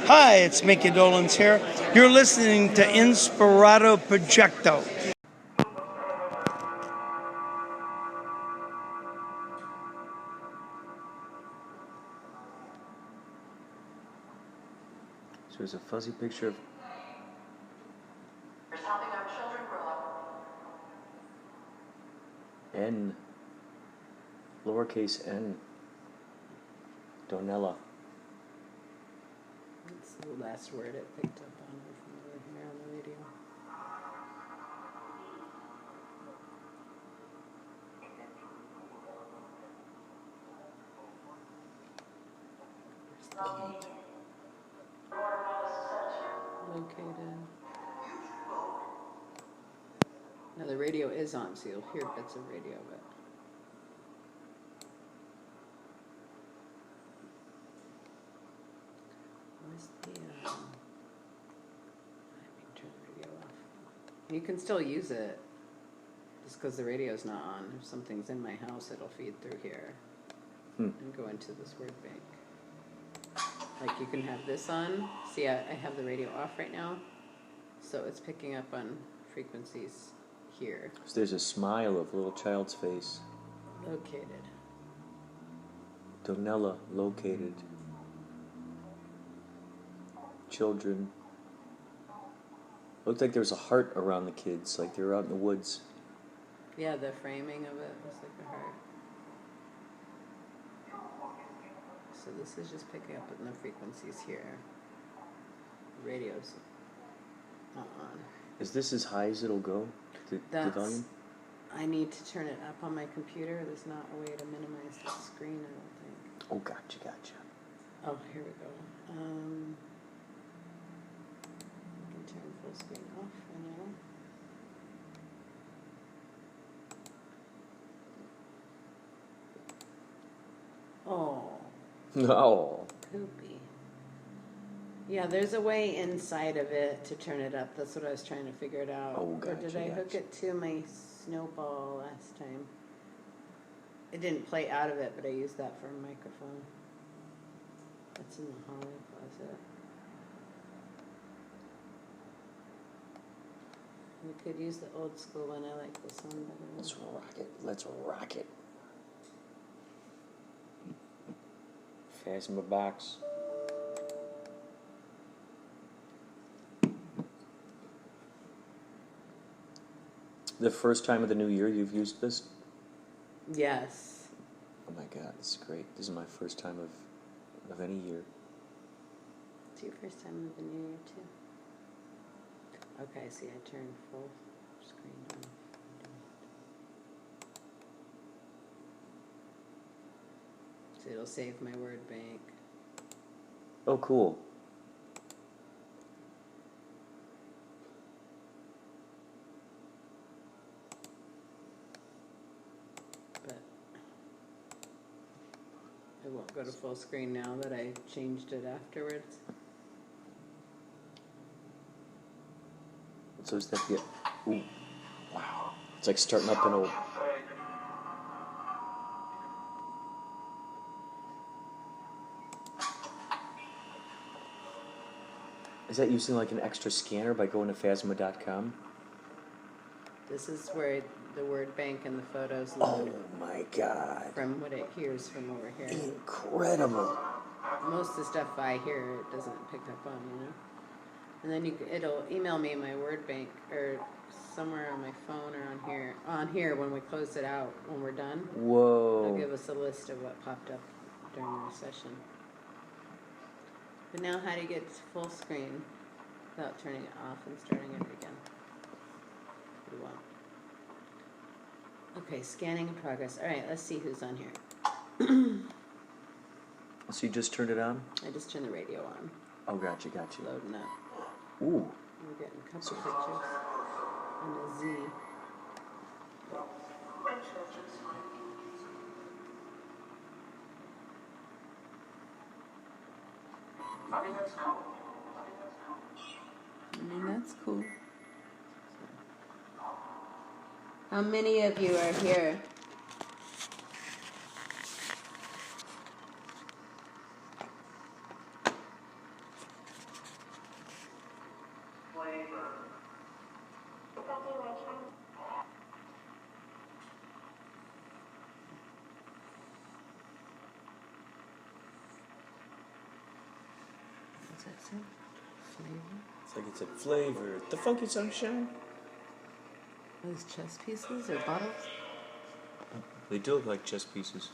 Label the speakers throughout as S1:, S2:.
S1: Hi, it's Mickey Dolans here. You're listening to Inspirado Projecto.
S2: So there's a fuzzy picture of...
S3: We're helping our children grow up.
S2: N. Lowercase n. Donella.
S4: That's the last word it picked up on from here on the radio. Located. Now the radio is on, so you'll hear bits of radio, but where's the I mean, turn the radio off. You can still use it just because the radio's not on. If something's in my house, it'll feed through here and go into this word bank. Like you can have this on. See, I have the radio off right now, so it's picking up on frequencies here.
S2: So there's a smile of a little child's face.
S4: Located.
S2: Donella, located. Children. Looked like there was a heart around the kids, like they were out in the woods.
S4: Yeah, the framing of it was like a heart. So this is just picking up on the frequencies here. The radio's not on.
S2: Is this as high as it'll go? The volume?
S4: I need to turn it up on my computer. There's not a way to minimize the screen, I don't think.
S2: Oh, gotcha.
S4: Oh, here we go. I can turn full screen off for now. Oh.
S2: No.
S4: Poopy. Yeah, there's a way inside of it to turn it up. That's what I was trying to figure it out.
S2: Oh, gotcha,
S4: or did I hook it to my snowball last time? It didn't play out of it, but I used that for a microphone. That's in the hallway closet. We could use the old school one. I like this one better.
S2: Let's rock it. Let's rock it. Fasten my box. The first time of the new year you've used this?
S4: Yes.
S2: Oh my god, this is great. This is my first time of any year.
S4: It's your first time of the new year too. Okay, see, I turned full screen on. So it'll save my word bank.
S2: Oh, cool.
S4: But I won't go to full screen now that I changed it afterwards.
S2: So is that the... Ooh. Wow. It's like starting up an old... Is that using like an extra scanner by going to phasma.com?
S4: This is where the word bank and the photos load.
S2: Oh my god.
S4: From what it hears from over here.
S2: Incredible.
S4: Most of the stuff I hear it doesn't pick up on, you know. And then it'll email me my word bank or somewhere on my phone or on here when we close it out when we're done.
S2: Whoa.
S4: It'll give us a list of what popped up during our session. But now how do you get full screen without turning it off and starting it again? We won't. Okay, scanning in progress. All right, let's see who's on here.
S2: So you just turned it on?
S4: I just turned the radio on.
S2: Oh, gotcha.
S4: Loading up.
S2: Ooh.
S4: We're getting a couple pictures. And a Z.
S3: I mean, that's cool.
S4: That's cool. How many of you are here? What's it? Flavor?
S2: It's like it said flavor. The funky sunshine.
S4: Are these chess pieces or bottles?
S2: They do look like chess pieces.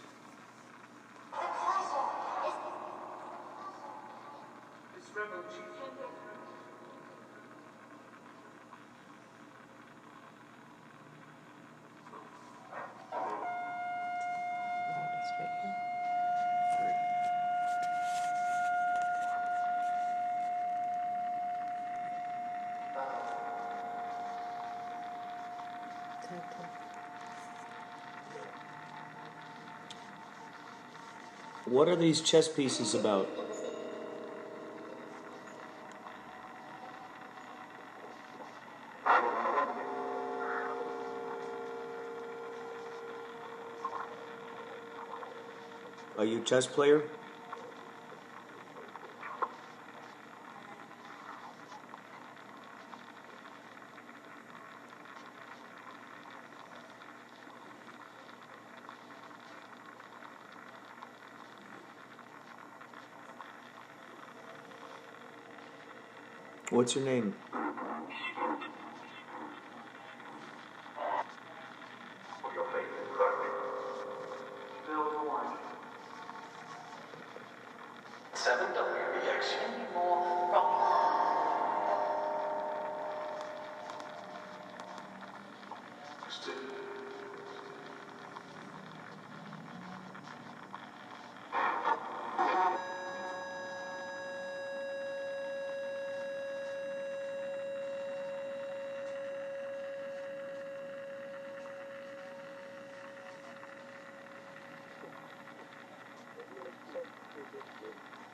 S4: Loudest right here.
S2: What are these chess pieces about? Are you a chess player? What's your name?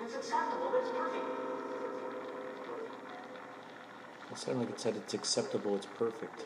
S3: It's acceptable, it's perfect.
S2: It sounded like it said it's acceptable, it's perfect.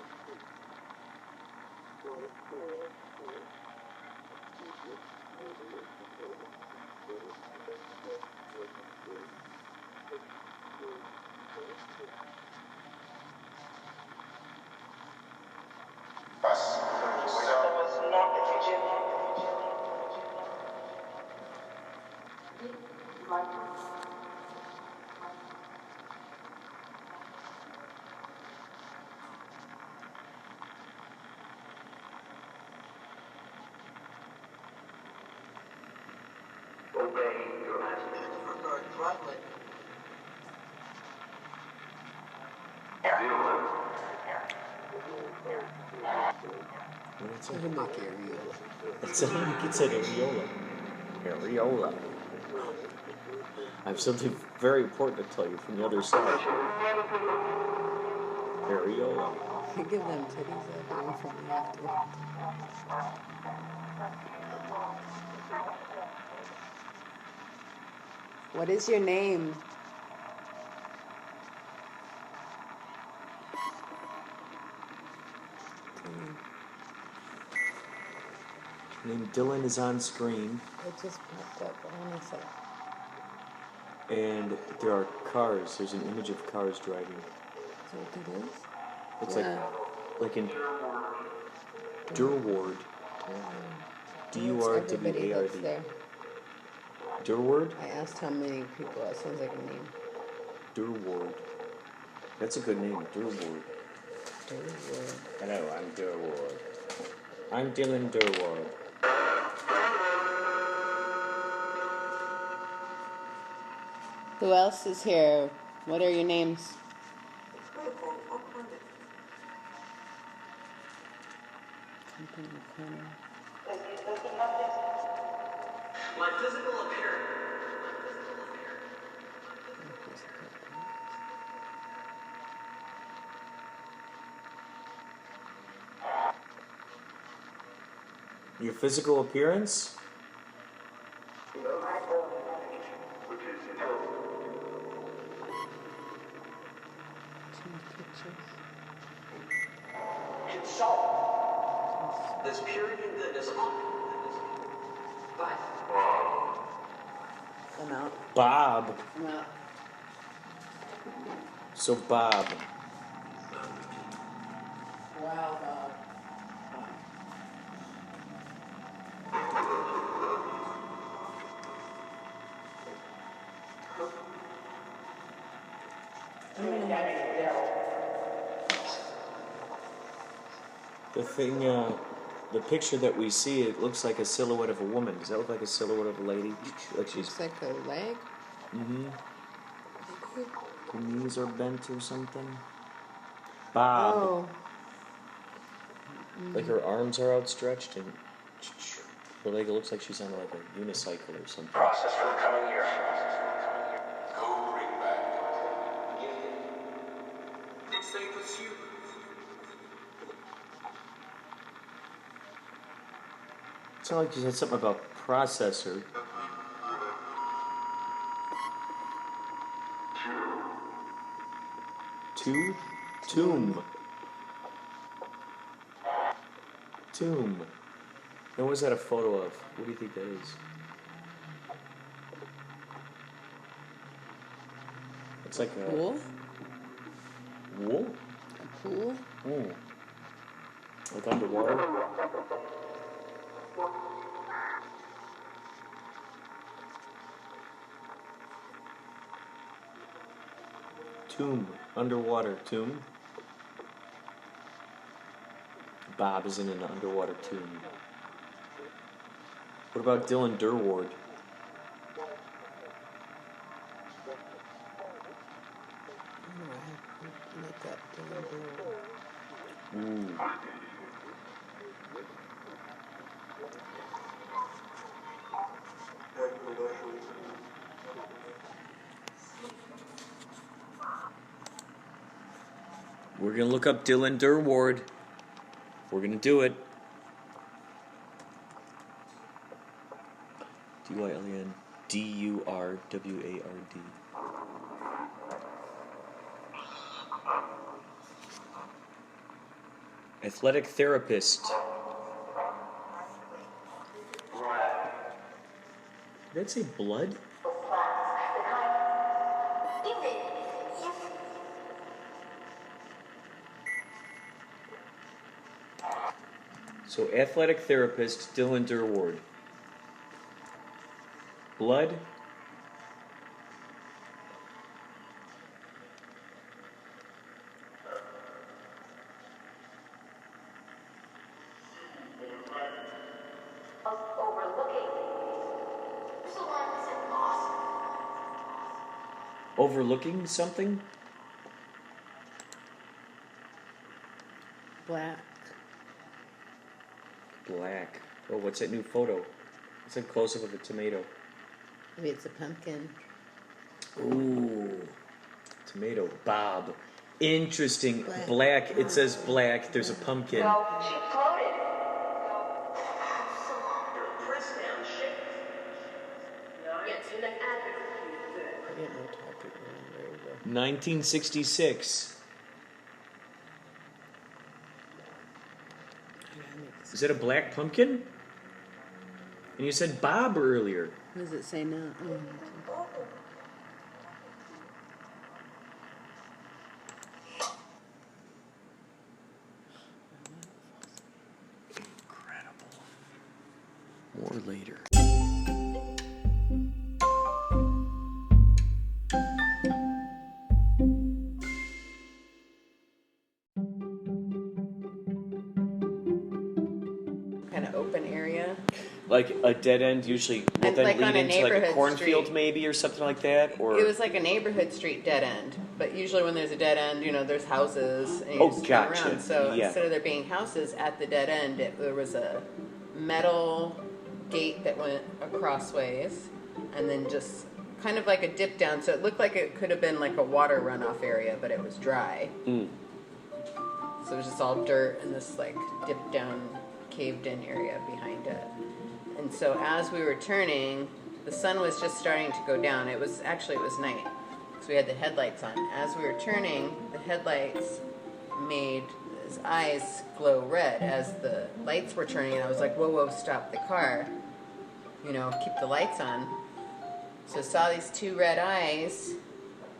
S2: What did it say? It sounded like it said areola. Areola. I have something very important to tell you from the other side. Areola.
S4: You give them titties everyone from the afterwards. What is your name?
S2: Name Dylan is on screen,
S4: It just popped up. I want to say.
S2: and there are cars. There's an image of cars driving.
S4: Is that what it is?
S2: Looks
S4: Yeah.
S2: like in Durward.
S4: Everybody
S2: D-U-R-W-A-R-D.
S4: that's there.
S2: Durward?
S4: I asked how many people. That sounds like a name.
S2: Durward. That's a good name, Durward.
S4: Durward.
S2: Hello, I'm Durward. I'm Dylan Durward.
S4: Who else is here? What are your names? Something in the corner.
S3: My physical appearance.
S2: Your physical appearance?
S3: Consult. There's purity and goodness upon it. But
S4: I'm out.
S2: Bob.
S4: I'm out.
S2: So Bob.
S4: Wow, Bob.
S2: The thing, the picture that we see, it looks like a silhouette of a woman. Does that look like a silhouette of a lady? Like she's.
S4: Looks like a leg.
S2: Mm-hmm. Her knees are bent or something. Bob.
S4: Oh.
S2: Like her arms are outstretched and her leg looks like she's on like a unicycle or something.
S3: Process for the coming year. Go bring back. It's safe with you.
S2: It sounded like you said something about processor. Tomb. And what was that a photo of? What do you think that is? It's like a
S4: Pool?
S2: wool?
S4: A pool?
S2: Like underwater? Tomb. Underwater tomb. Bob is in an underwater tomb. What about Dylan Durward? Ooh. We're gonna look up Dylan Durward. We're gonna do it. Dylendurward. Athletic therapist. Did that say blood? So, athletic therapist Dylan Durward. Blood? Overlooking something?
S4: Black.
S2: Black. Oh, what's that new photo? It's a close-up of a tomato.
S4: Maybe it's a pumpkin.
S2: Ooh. Tomato. Bob. Interesting.
S4: Black.
S2: Black. It says black. There's a pumpkin.
S3: Well, she floated. Press down, ship. Yes, in the
S4: I didn't know topic. There you go.
S2: 1966. Is that a black pumpkin? And you said Bob earlier.
S4: What does it say now?
S2: Incredible. More later.
S4: Kind of open area.
S2: Like a dead end usually will
S4: And
S2: then
S4: like
S2: lead
S4: on a
S2: into like a
S4: neighborhood
S2: cornfield
S4: street.
S2: maybe or something like that? Or
S4: It was like a neighborhood street dead end, but usually when there's a dead end, there's houses and you
S2: Oh,
S4: just turn
S2: gotcha.
S4: around. So
S2: Yeah.
S4: instead of there being houses at the dead end, there was a metal gate that went across ways, and then just kind of like a dip down. So it looked like it could have been like a water runoff area, but it was dry.
S2: Mm.
S4: So it was just all dirt and this like dip down, caved in area behind it. And so as we were turning, the sun was just starting to go down. It was night, because we had the headlights on. As we were turning, the headlights made his eyes glow red as the lights were turning, and I was like, whoa, stop the car. Keep the lights on. So I saw these two red eyes,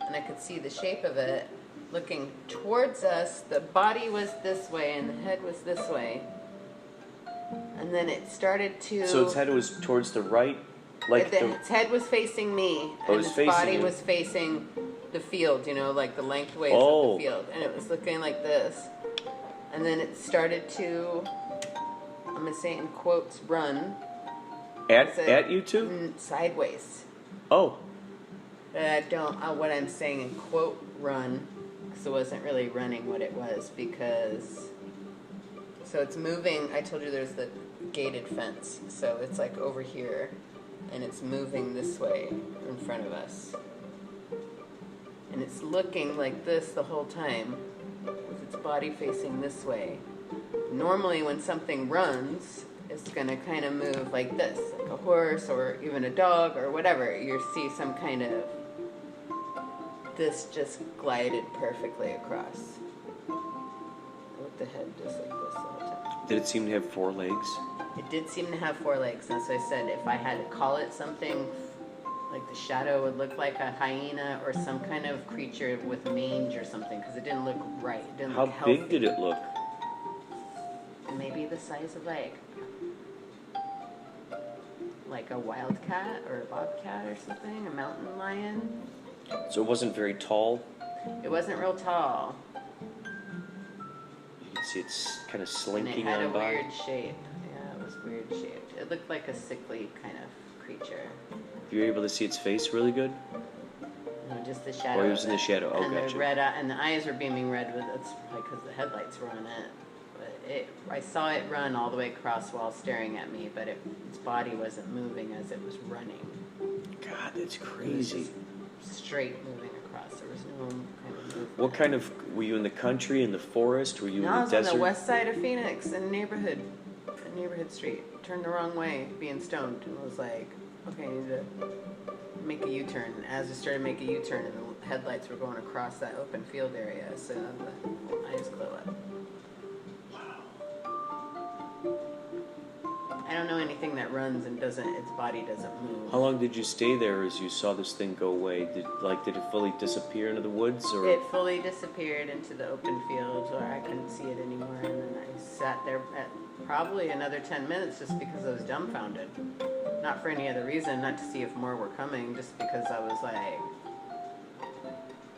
S4: and I could see the shape of it looking towards us. The body was this way, and the head was this way. And then it started to...
S2: So its head was towards the right? Like
S4: its head was facing me,
S2: Oh, it
S4: and
S2: was
S4: its
S2: facing
S4: body
S2: you.
S4: was facing the field, you know, like the lengthways
S2: Oh.
S4: of the field. And it was looking like this. And then it started to, I'm going to say in quotes, run.
S2: at you two?
S4: Sideways.
S2: Oh.
S4: But I don't, what I'm saying in quote run, because it wasn't really running what it was, because, so it's moving, I told you there's the gated fence, so it's like over here, and it's moving this way in front of us. And it's looking like this the whole time, with its body facing this way. Normally when something runs, it's going to kind of move like this, like a horse or even a dog or whatever. You see some kind of, this just glided perfectly across. With the head just like this the whole time.
S2: Did it seem to have 4 legs?
S4: It did seem to have 4 legs. That's why I said if I had to call it something, like the shadow would look like a hyena or some kind of creature with mange or something, because it didn't look right. It didn't
S2: How
S4: look healthy.
S2: big did it look?
S4: Maybe the size of like a wildcat or a bobcat or something, a mountain lion.
S2: So it wasn't very tall?
S4: It wasn't real tall.
S2: You can see it's kind of
S4: And it
S2: slinking
S4: had a
S2: on by.
S4: weird shape. Yeah, it was weird shaped. It looked like a sickly kind of creature.
S2: You were able to see its face really good?
S4: No, just the shadow.
S2: Oh, it was
S4: of
S2: in the shadow. Oh,
S4: and
S2: gotcha.
S4: the red eye, and the eyes were beaming red with it's probably because the headlights were on it. But I saw it run all the way across while staring at me, but its body wasn't moving as it was running.
S2: God, that's
S4: It was
S2: crazy.
S4: just straight moving across. There was no kind of movement.
S2: What kind of, were you in the country, in the forest? Were you
S4: No,
S2: in
S4: I
S2: the
S4: was
S2: desert?
S4: on the west side of Phoenix, in neighborhood street. Turned the wrong way, being stoned, and was like, okay, I need to make a U-turn. And as I started to make a U-turn, and the headlights were going across that open field area, so the eyes glow up. I don't know anything that runs and its body doesn't move.
S2: How long did you stay there as you saw this thing go away? Did it fully disappear into the woods, or?
S4: It fully disappeared into the open field where I couldn't see it anymore, and then I sat there at probably another 10 minutes just because I was dumbfounded. Not for any other reason, not to see if more were coming, just because I was like,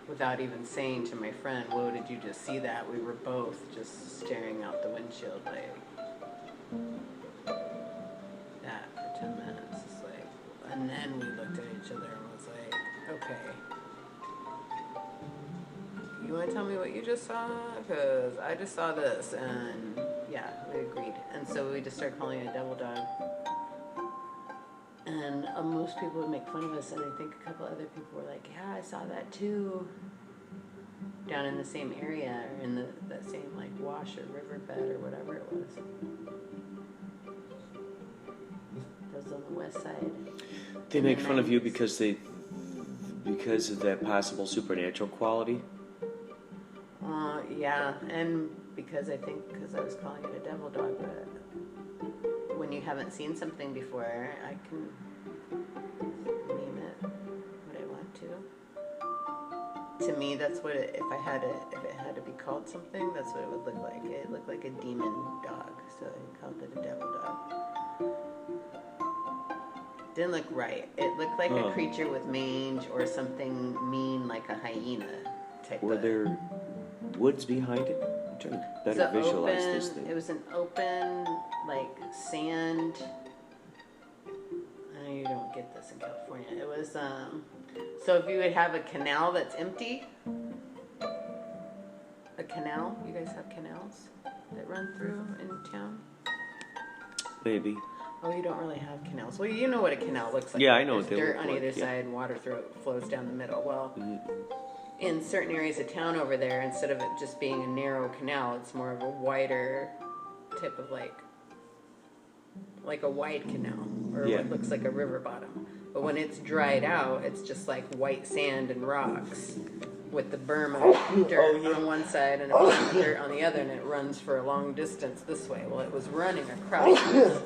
S4: without even saying to my friend, whoa, did you just see that? We were both just staring out the windshield like that for 10 minutes. It's like, and then we looked at each other and was like, okay. You want to tell me what you just saw? Because I just saw this, and yeah, we agreed. And so we just started calling it a devil dog. And most people would make fun of us, and I think a couple other people were like, yeah, I saw that too. Down in the same area, or in that same like wash or riverbed or whatever it was. That was on the west side.
S2: They
S4: in
S2: make
S4: the
S2: fun of you
S4: 90s.
S2: because of that possible supernatural quality?
S4: Yeah, and because I was calling it a devil dog, but when you haven't seen something before, I can name it what I want to. To me, that's what if it had to be called something, that's what it would look like. It looked like a demon dog, so I called it a devil dog. Didn't look right. It looked like a creature with mange or something mean like a hyena type
S2: Were
S4: of.
S2: there woods behind it? I'm trying to better
S4: It was
S2: visualize this thing.
S4: It was an open, like, sand. I know you don't get this in California. It was, so if you would have a canal that's empty, a canal, you guys have canals that run through in town?
S2: Maybe.
S4: Oh, you don't really have canals. Well, you know what a canal looks like.
S2: Yeah, I know
S4: There's
S2: what they
S4: dirt
S2: look
S4: on
S2: like,
S4: either
S2: yeah.
S4: side and water flows down the middle. Well, in certain areas of town over there, instead of it just being a narrow canal, it's more of a wider type of like a wide canal, or
S2: Yeah.
S4: what looks like a river bottom. But when it's dried out, it's just like white sand and rocks with the berm of dirt on one side and a berm of dirt on the other, and it runs for a long distance this way. Well, it was running across.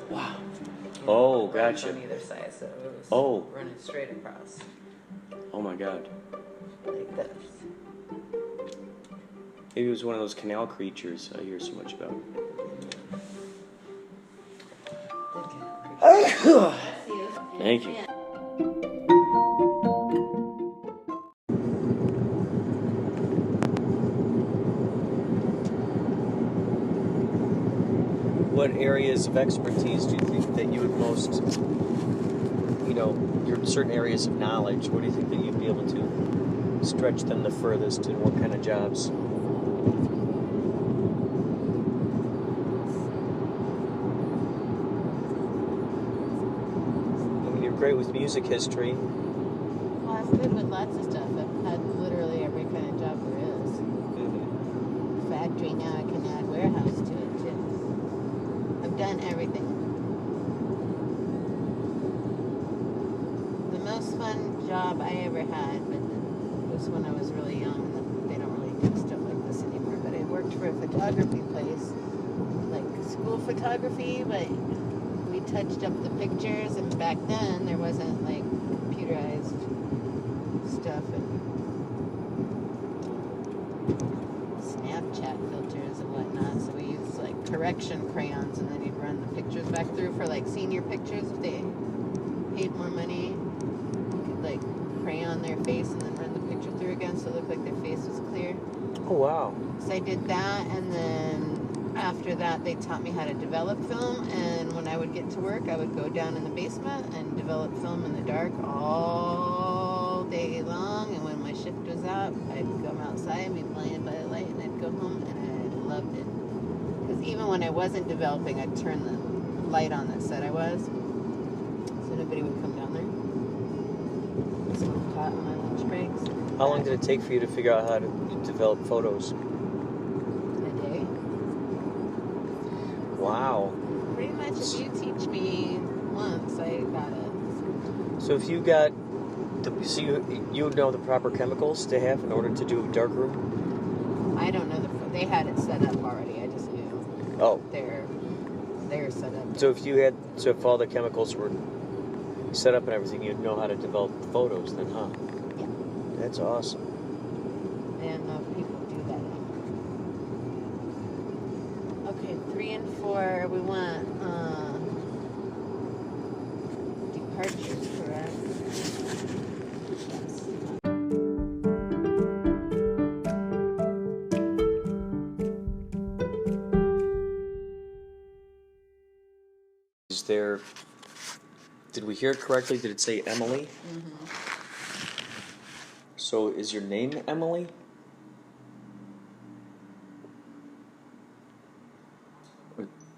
S2: Wow.
S4: You know,
S2: Oh,
S4: berms
S2: gotcha.
S4: on either side, so it was running straight across
S2: Oh my God.
S4: like this.
S2: Maybe it was one of those canal creatures I hear so much about.
S4: Good canal creature.
S2: Thank you. what areas of expertise do you think that you would most, your certain areas of knowledge, what do you think that you'd be able to stretch them the furthest, and what kind of jobs? I mean, you're great with music history.
S4: Well, I'm good with lots of stuff. I've had literally every kind of job there is.
S2: Mm-hmm.
S4: Factory, now I can add warehouse to it too. I've done everything. The most fun job I ever had, but was when I was really young. They don't really do stuff like this anymore. But I worked for a photography place, like school photography, but we touched up the pictures, and back then there wasn't like computerized stuff and Snapchat filters and whatnot. So we used like correction crayons, and then you'd run the pictures back through for like senior pictures. If they paid more money, you could like crayon their face and then run the picture through again so it looked like their face was clear.
S2: Oh, wow.
S4: So I did that, and then after that they taught me how to develop film, and when I would get to work I would go down in the basement and develop film in the dark all day long, and when my shift was up I'd come outside and be blinded by the light, and I'd go home, and I loved it. Because even when I wasn't developing, I'd turn the light on that said I was, so nobody would come down there. Smoke pot on my lunch breaks.
S2: How long did it take for you to figure out how to develop photos?
S4: A day.
S2: Wow.
S4: Pretty much, if you teach me once, I got it.
S2: So if you got, you would know the proper chemicals to have in order to do a darkroom?
S4: I don't know they had it set up already. I just knew.
S2: Oh.
S4: They're set up.
S2: So if all the chemicals were set up and everything, you'd know how to develop photos then, huh?
S4: Yeah.
S2: That's awesome.
S4: And people do that anymore. Okay, 3 and 4. We want departures, correct? Yes.
S2: Is there? Did we hear it correctly? Did it say Emily?
S4: Mm-hmm.
S2: So is your name Emily?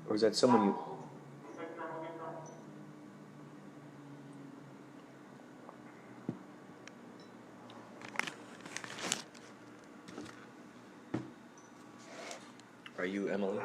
S2: Or is that someone you... Are you Emily?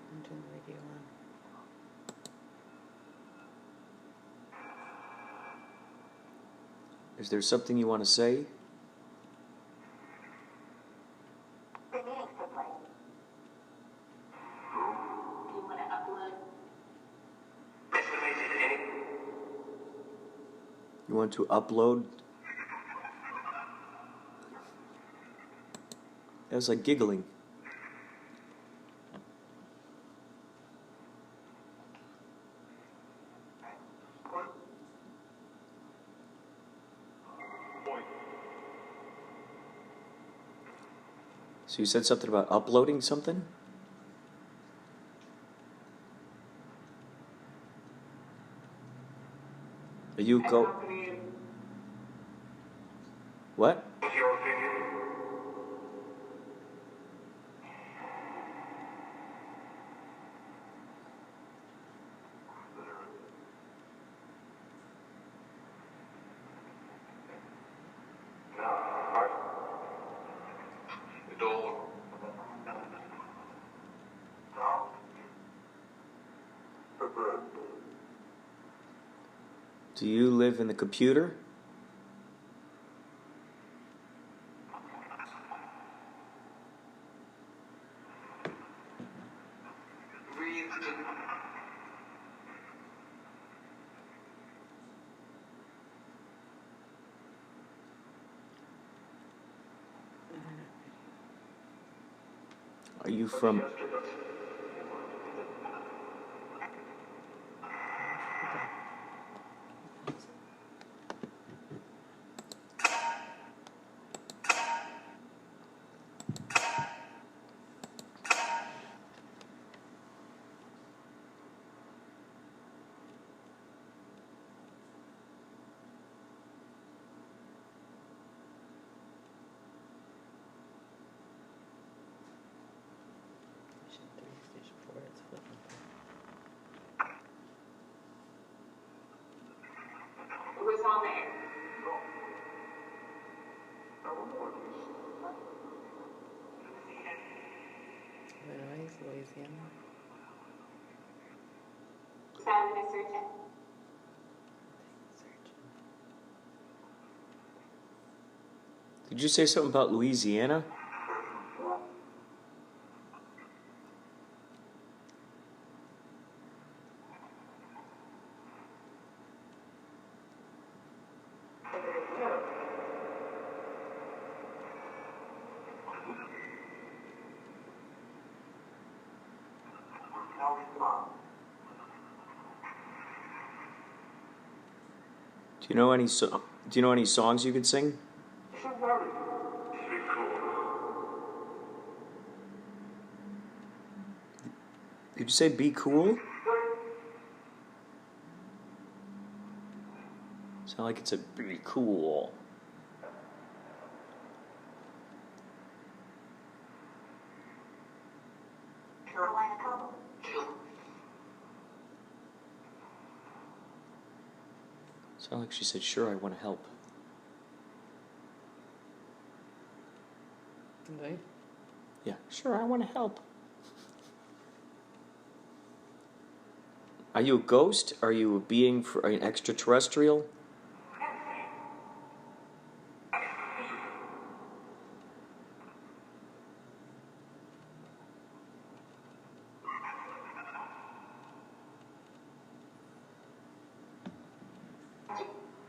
S4: I'm doing the radio on.
S2: Is there something you want to say? You want to upload? That was like giggling. So you said something about uploading something? Are you go... What? Do you live in the computer? Are you from?
S3: Who's on there?
S4: Illinois, Louisiana.
S3: Sound and searching.
S2: Did you say something about Louisiana? Do you know any songs you could sing? Did you say be cool? Sound like it's a be cool. Sound like she said, sure, I want to help.
S4: Right?
S2: Yeah, sure, I want to help. Are you a ghost? Are you a being, are you an extraterrestrial?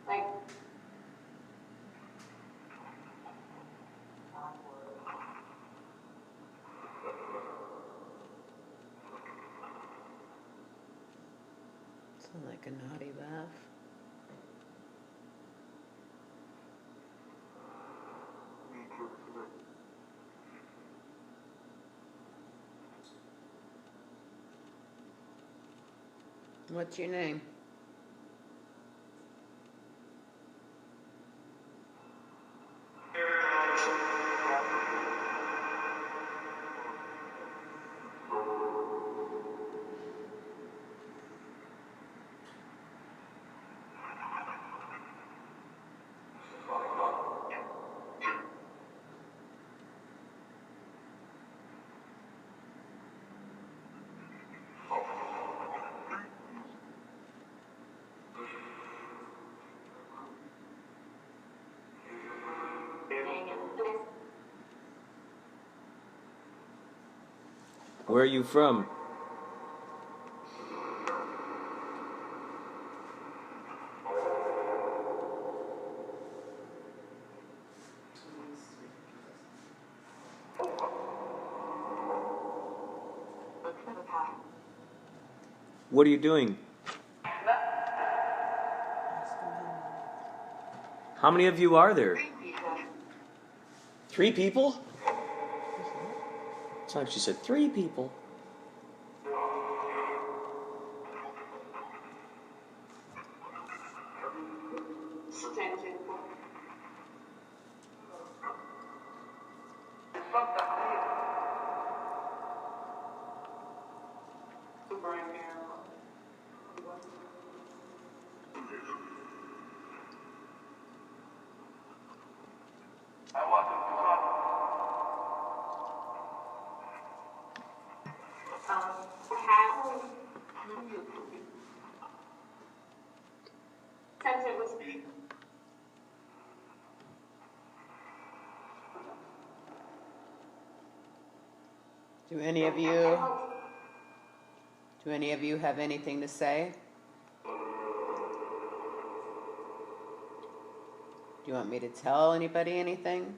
S3: Like,
S4: Sound like a naughty laugh. What's your name?
S2: Where are you from? What are you doing? How many of you are there? 3 people? It's like she said 3 people. Do any of you
S4: Do any of you have anything to say? Do you want me to tell anybody anything?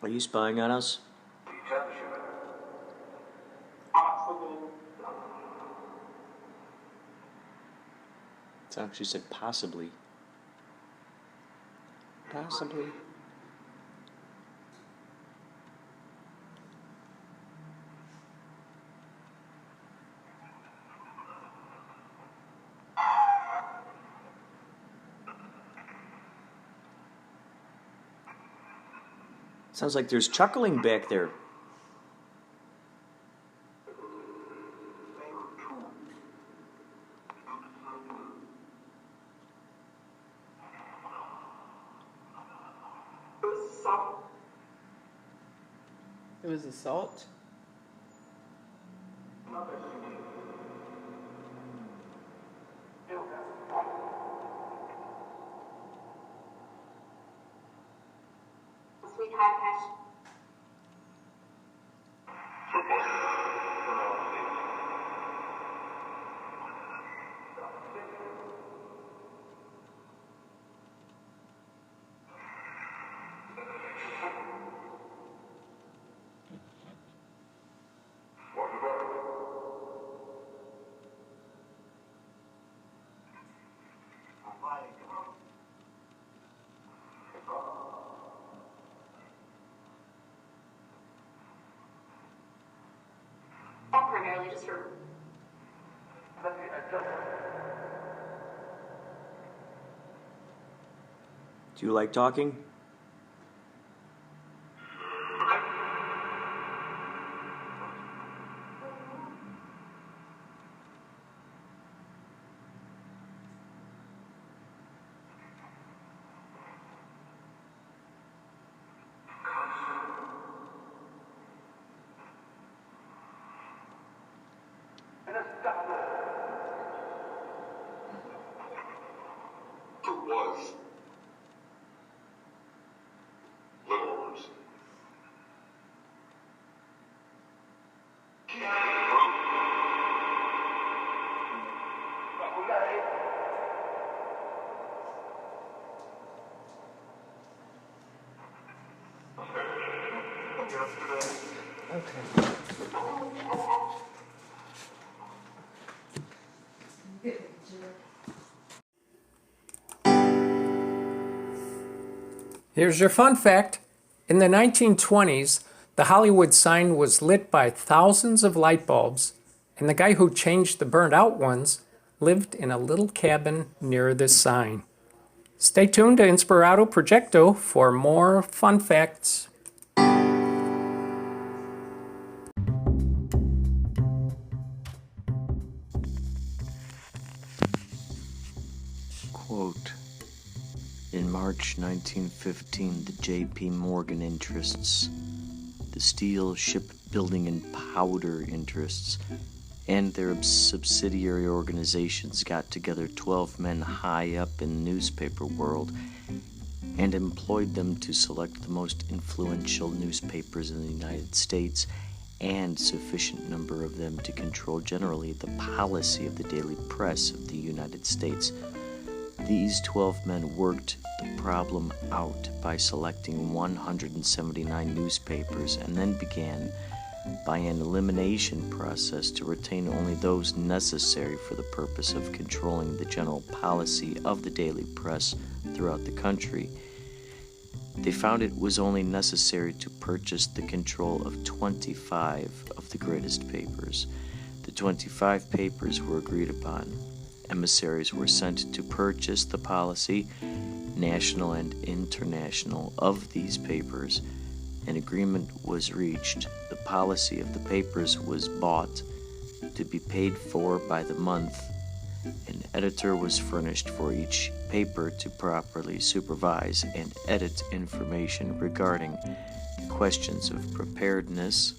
S2: Are you spying on us? It actually said possibly. Possibly. Sounds like there's chuckling back there.
S4: It was assault?
S3: Primarily just for.
S2: Do you like talking?
S5: Was little words.
S6: Here's your fun fact. In the 1920s, the Hollywood sign was lit by thousands of light bulbs, and the guy who changed the burned out ones lived in a little cabin near this sign. Stay tuned to Inspirado Projecto for more fun facts.
S2: Quote, in March 1915, the J.P. Morgan interests, the steel shipbuilding and powder interests, and their subsidiary organizations got together 12 men high up in the newspaper world and employed them to select the most influential newspapers in the United States and sufficient number of them to control generally the policy of the daily press of the United States. These 12 men worked the problem out by selecting 179 newspapers and then began by an elimination process to retain only those necessary for the purpose of controlling the general policy of the daily press throughout the country. They found it was only necessary to purchase the control of 25 of the greatest papers. The 25 papers were agreed upon. Emissaries were sent to purchase the policy, national and international, of these papers. An agreement was reached. The policy of the papers was bought, to be paid for by the month. An editor was furnished for each paper to properly supervise and edit information regarding questions of preparedness,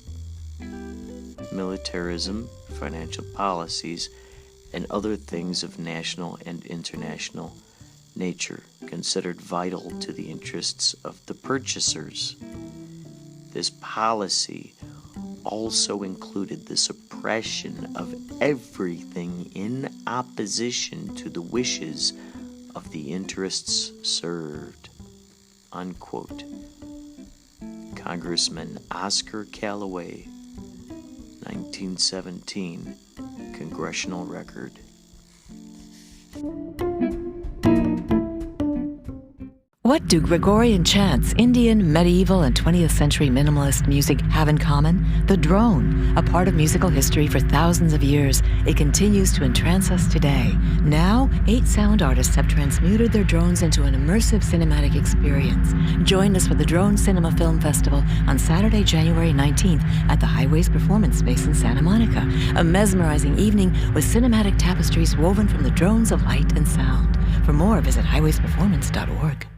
S2: militarism, financial policies, and other things of national and international nature considered vital to the interests of the purchasers. This policy also included the suppression of everything in opposition to the wishes of the interests served. Unquote. Congressman Oscar Callaway, 1917, Congressional Record.
S7: What do Gregorian chants, Indian, medieval, and 20th century minimalist music have in common? The drone, a part of musical history for thousands of years. It continues to entrance us today. Now, 8 sound artists have transmuted their drones into an immersive cinematic experience. Join us for the Drone Cinema Film Festival on Saturday, January 19th at the Highways Performance Space in Santa Monica. A mesmerizing evening with cinematic tapestries woven from the drones of light and sound. For more, visit highwaysperformance.org.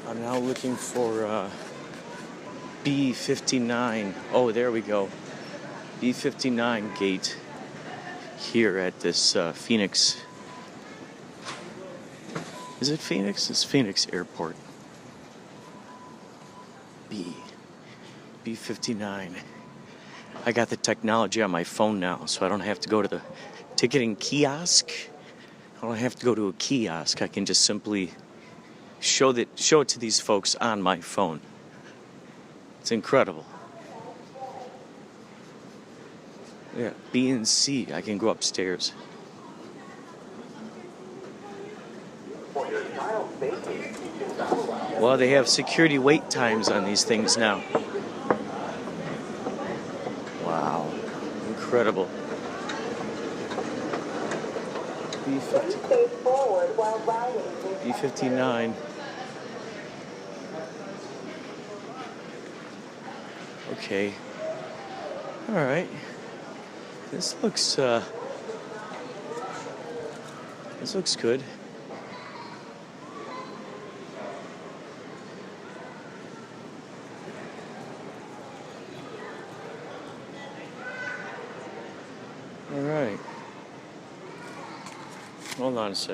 S2: I'm now looking for B59. Oh, there we go. B59 gate here at this Phoenix. Is it Phoenix? It's Phoenix Airport. B59. I got the technology on my phone now, so I don't have to go to the ticketing kiosk. I don't have to go to a kiosk. I can just simply show it to these folks on my phone. It's incredible. Yeah, B and C. I can go upstairs. Well, they have security wait times on these things now. Wow, incredible. B59. Okay. All right. This looks good. All right. Hold on a sec.